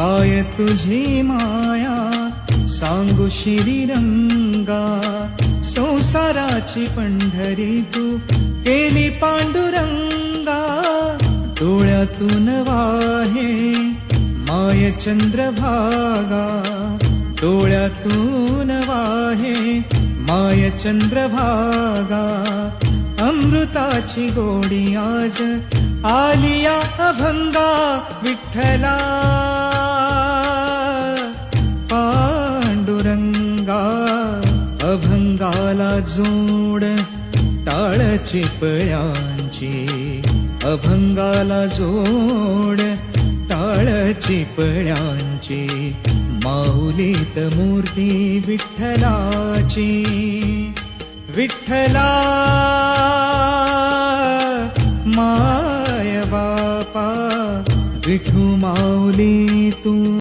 काय तुझी माया सांगू श्रीरंगा, संसाराची पंढरी तू केली पांडुरंगा. डोळ्यातून वाहे माय चंद्रभागा, डोळ्यातून वाहे माय चंद्रभागा. अमृताची गोडी आज आलिया अभंगा, विठ्ठला पांडुरंगा. अभंगाला जोड टाळ चिपळ्यांची, अभंगाला जोड टाळ चिपळ्यांची. माऊलीत मूर्ती विठ्ठलाची, विठ्ठला माय बापा. विठू माऊली तू